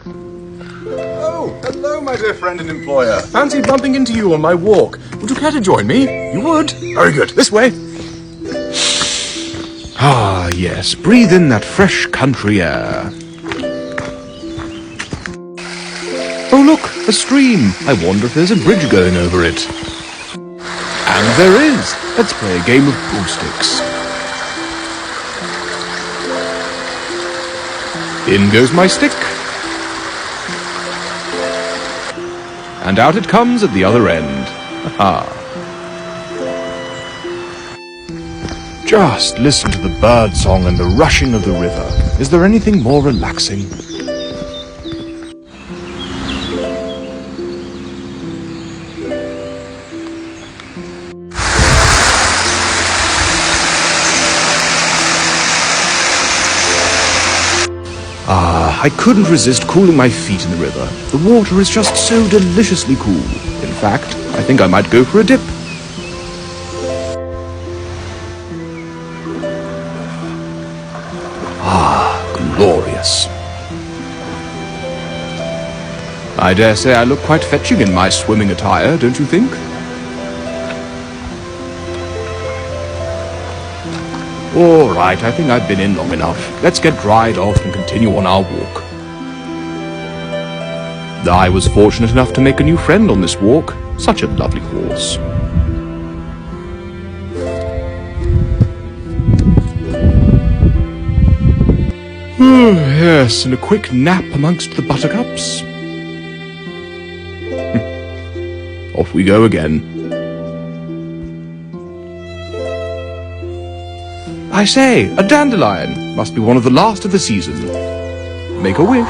Oh, hello, my dear friend and employer. Fancy bumping into you on my walk. Would you care to join me? You would? Very good. This way. Ah, yes. Breathe in that fresh country air. Oh, look, a stream. I wonder if there's a bridge going over it. And there is. Let's play a game of pool sticks. In goes my stick. And out it comes at the other end. Ha! Just listen to the bird song and the rushing of the river. Is there anything more relaxing? Ah, I couldn't resist cooling my feet in the river. The water is just so deliciously cool. In fact, I think I might go for a dip. Ah, glorious. I dare say I look quite fetching in my swimming attire, don't you think? All right, I think I've been in long enough. Let's get dried off and continue on our walk. I was fortunate enough to make a new friend on this walk. Such a lovely horse. Yes, and a quick nap amongst the buttercups. Off we go again. I say, a dandelion. Must be one of the last of the season. Make a wish.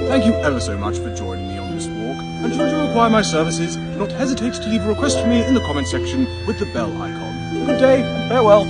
Thank you ever so much for joining me on this walk. And should you require my services, do not hesitate to leave a request for me in the comment section with the bell icon. Good day, and farewell.